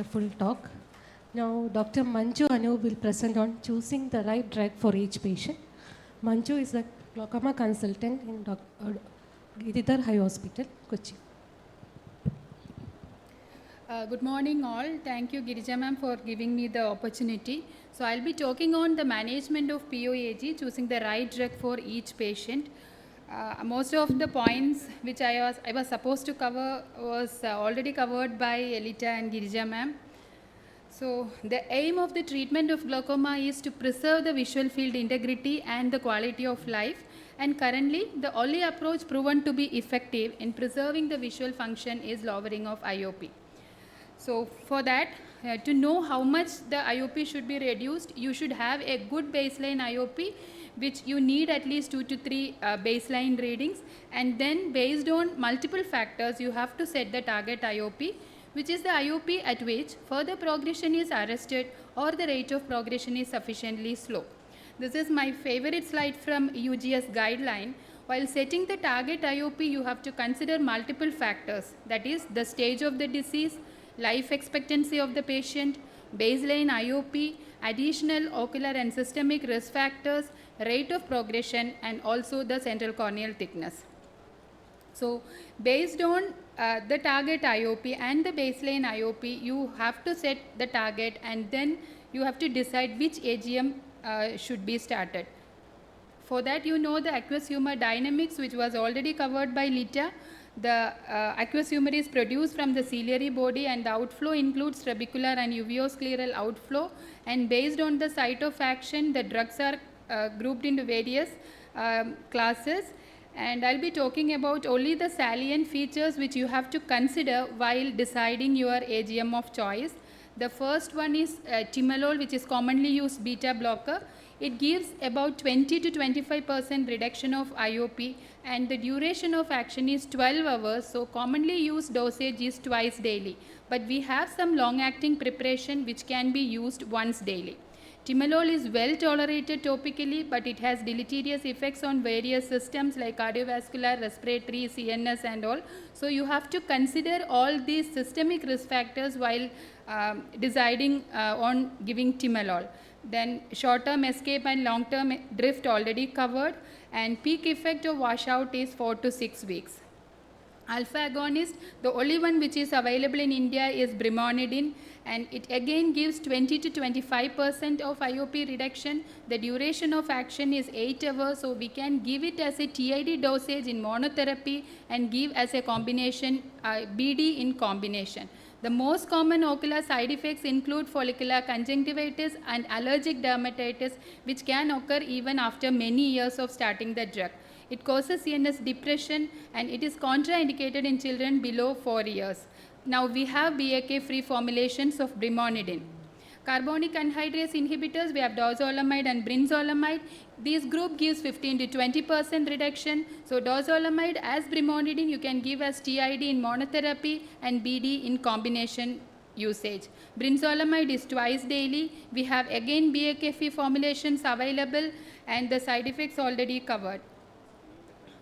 Full talk. Now, Dr. Manju Anup will present on choosing the right drug for each patient. Manju is a glaucoma consultant in Giridhar High Hospital, Kochi. Good morning all. Thank you Girija ma'am for giving me the opportunity. So I'll be talking on the management of POAG, choosing the right drug for each patient. Most of the points which I was supposed to cover was already covered by Elita and Girija ma'am. So the aim of the treatment of glaucoma is to preserve the visual field integrity and the quality of life, and currently the only approach proven to be effective in preserving the visual function is lowering of IOP. So for that, to know how much the IOP should be reduced, you should have a good baseline IOP, which you need at least 2 to 3 baseline readings, and then based on multiple factors you have to set the target IOP, which is the IOP at which further progression is arrested or the rate of progression is sufficiently slow. This is my favorite slide from UGS guideline. While setting the target IOP, you have to consider multiple factors, that is the stage of the disease, life expectancy of the patient, baseline IOP, additional ocular and systemic risk factors, rate of progression, and also the central corneal thickness. So based on the target IOP and the baseline IOP, you have to set the target and then you have to decide which AGM should be started. For that, you know the aqueous humor dynamics, which was already covered by Lita. The aqueous humor is produced from the ciliary body and the outflow includes trabecular and uveoscleral outflow, and based on the site of action, the drugs are grouped into various classes, and I'll be talking about only the salient features which you have to consider while deciding your AGM of choice. The first one is timolol, which is commonly used beta blocker. It gives about 20 to 25% reduction of IOP, and the duration of action is 12 hours, so commonly used dosage is twice daily. But we have some long-acting preparation which can be used once daily. Timolol is well tolerated topically, but it has deleterious effects on various systems like cardiovascular, respiratory, CNS and all. So you have to consider all these systemic risk factors while deciding on giving timolol. Then short-term escape and long-term drift already covered, and peak effect of washout is 4 to 6 weeks. Alpha agonist, the only one which is available in India is brimonidine, and it again gives 20 to 25% of IOP reduction. The duration of action is 8 hours, so we can give it as a TID dosage in monotherapy and give as a combination BD in combination. The most common ocular side effects include follicular conjunctivitis and allergic dermatitis, which can occur even after many years of starting the drug. It causes CNS depression and it is contraindicated in children below 4 years. Now we have BAK-free formulations of brimonidine. Carbonic anhydrase inhibitors, we have dorzolamide and brinzolamide. This group gives 15 to 20% reduction. So dorzolamide as brimonidine you can give as TID in monotherapy and BD in combination usage. Brinzolamide is twice daily. We have again BAK-free formulations available and the side effects already covered.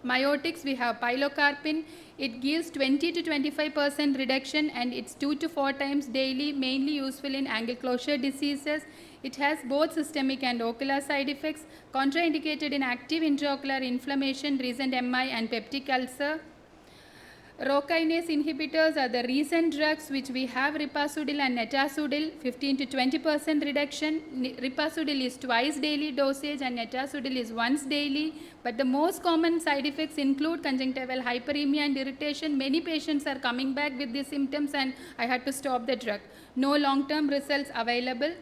Myotics, we have pilocarpine. It gives 20 to 25% reduction and it's 2 to 4 times daily, mainly useful in angle closure diseases. It has both systemic and ocular side effects, contraindicated in active intraocular inflammation, recent MI and peptic ulcer. Rho kinase inhibitors are the recent drugs which we have ripasudil and netasudil, 15 to 20% reduction. Ripasudil is twice daily dosage and netasudil is once daily. But the most common side effects include conjunctival hyperemia and irritation. Many patients are coming back with these symptoms and I had to stop the drug. No long-term results available.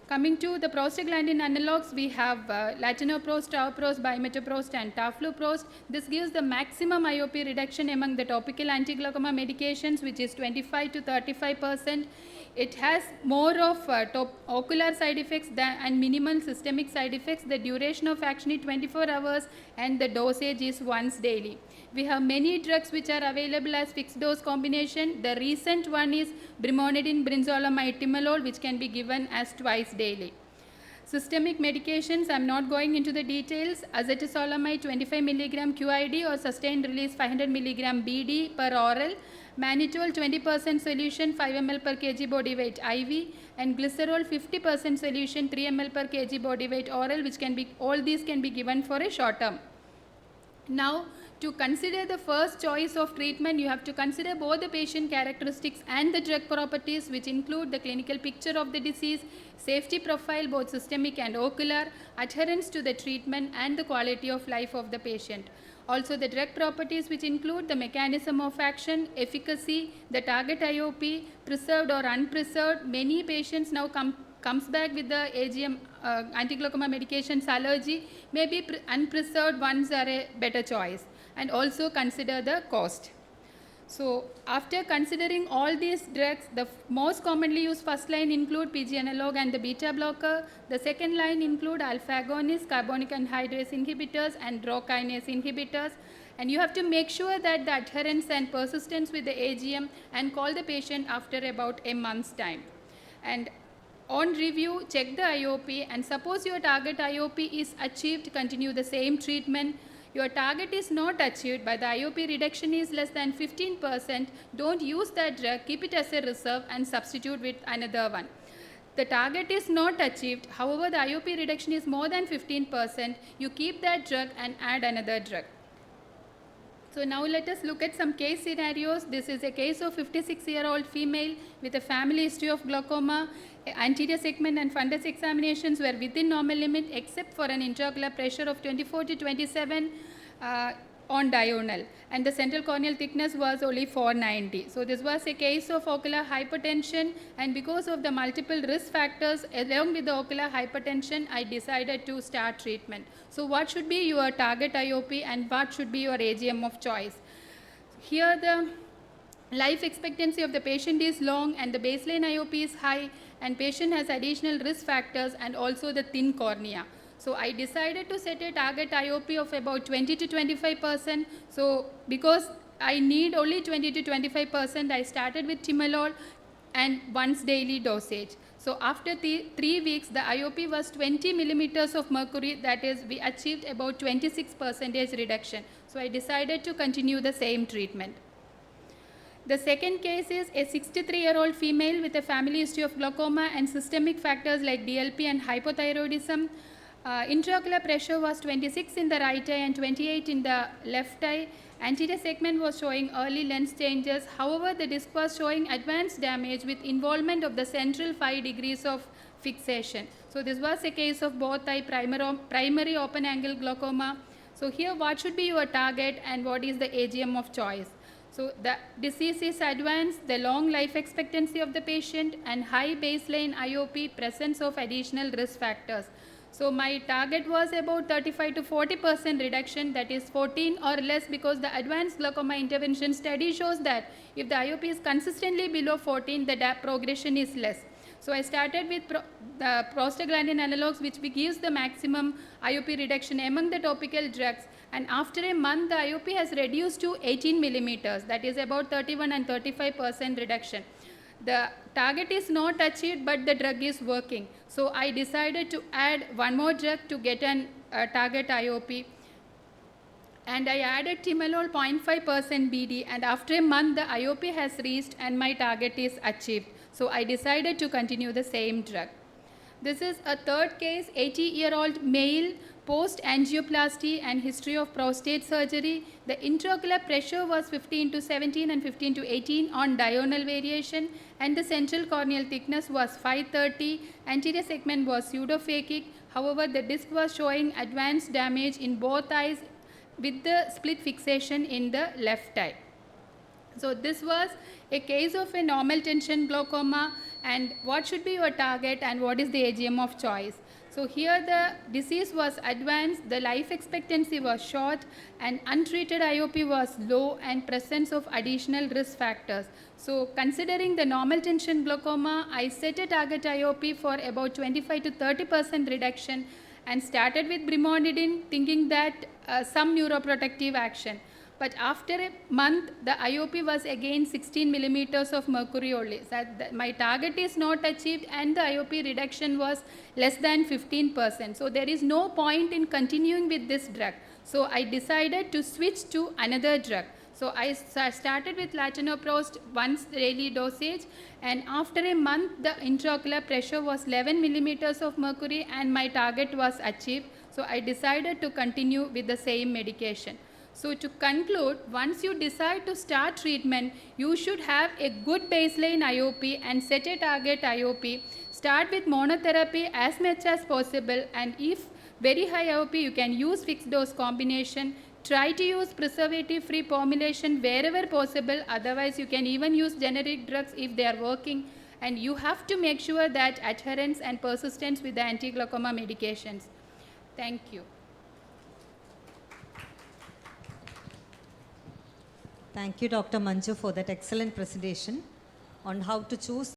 Coming to the prostaglandin analogs, we have latanoprost, tauprost, bimetoprost and tafluprost. This gives the maximum IOP reduction among the topical anti-glaucoma medications, which is 25 to 35%. It has more of ocular side effects and minimal systemic side effects. The duration of action is 24 hours and the dosage is once daily. We have many drugs which are available as fixed dose combination. The recent one is brimonidine, brinzolamide, timolol, which can be given as twice daily. Systemic medications, I am not going into the details. Acetazolamide 25 mg QID or sustained release 500 mg BD per oral. mannitol 20% solution 5 ml per kg body weight IV, and glycerol 50% solution 3 ml per kg body weight oral, which can be, all these can be given for a short term. Now, to consider the first choice of treatment, you have to consider both the patient characteristics and the drug properties, which include the clinical picture of the disease, safety profile, both systemic and ocular, adherence to the treatment, and the quality of life of the patient. Also, the drug properties, which include the mechanism of action, efficacy, the target IOP, preserved or unpreserved. Many patients now comes back with the AGM anti-glaucoma medications allergy. Maybe unpreserved ones are a better choice. And also consider the cost. So after considering all these drugs, the most commonly used first line include PG analog and the beta blocker. The second line include alpha agonists, carbonic anhydrase inhibitors, and rho kinase inhibitors. And you have to make sure that the adherence and persistence with the AGM, and call the patient after about a month's time. And on review, check the IOP, and suppose your target IOP is achieved, continue the same treatment. Your target is not achieved, but the IOP reduction is less than 15%, don't use that drug, keep it as a reserve and substitute with another one. The target is not achieved, however the IOP reduction is more than 15%, you keep that drug and add another drug. So now let us look at some case scenarios. This is a case of 56-year-old female with a family history of glaucoma. Anterior segment and fundus examinations were within normal limit except for an intraocular pressure of 24 to 27 on diurnal, and the central corneal thickness was only 490. So this was a case of ocular hypertension, and because of the multiple risk factors along with the ocular hypertension, I decided to start treatment. So what should be your target IOP and what should be your AGM of choice? Here the life expectancy of the patient is long and the baseline IOP is high, and patient has additional risk factors and also the thin cornea. So I decided to set a target IOP of about 20 to 25%. So because I need only 20 to 25%, I started with timolol and once daily dosage. So after 3 weeks, the IOP was 20 millimeters of mercury, that is, we achieved about 26% reduction. So I decided to continue the same treatment. The second case is a 63-year-old female with a family history of glaucoma and systemic factors like DLP and hypothyroidism. Intraocular pressure was 26 in the right eye and 28 in the left eye. Anterior segment was showing early lens changes. However, the disc was showing advanced damage with involvement of the central 5 degrees of fixation. So this was a case of both eye primary open angle glaucoma. So here what should be your target and what is the AGM of choice? So the disease is advanced, the long life expectancy of the patient, and high baseline IOP, presence of additional risk factors. So my target was about 35 to 40% reduction, that is 14 or less, because the advanced glaucoma intervention study shows that if the IOP is consistently below 14, the progression is less. So I started with the prostaglandin analogs, which gives the maximum IOP reduction among the topical drugs. And after a month, the IOP has reduced to 18 millimeters, that is about 31 and 35% reduction. The target is not achieved, but the drug is working. So I decided to add one more drug to get an target IOP. And I added timolol 0.5% BD, and after a month, the IOP has reached and my target is achieved. So I decided to continue the same drug. This is a third case, 80-year-old male, post-angioplasty and history of prostate surgery. The intraocular pressure was 15 to 17 and 15 to 18 on diurnal variation, and the central corneal thickness was 530. Anterior segment was pseudophakic. However, the disc was showing advanced damage in both eyes with the split fixation in the left eye. So this was a case of a normal tension glaucoma, and what should be your target and what is the AGM of choice. So here the disease was advanced, the life expectancy was short, and untreated IOP was low, and presence of additional risk factors. So considering the normal tension glaucoma, I set a target IOP for about 25 to 30% reduction and started with brimonidine, thinking that some neuroprotective action. But after a month, the IOP was again 16 millimeters of mercury only. So my target is not achieved and the IOP reduction was less than 15%. So there is no point in continuing with this drug. So I decided to switch to another drug. So I started with latanoprost once daily dosage, and after a month the intraocular pressure was 11 millimeters of mercury and my target was achieved. So I decided to continue with the same medication. So to conclude, once you decide to start treatment, you should have a good baseline IOP and set a target IOP. Start with monotherapy as much as possible, and if very high IOP, you can use fixed dose combination. Try to use preservative free formulation wherever possible. Otherwise, you can even use generic drugs if they are working. And you have to make sure that adherence and persistence with the anti-glaucoma medications. Thank you. Thank you, Dr. Manju, for that excellent presentation on how to choose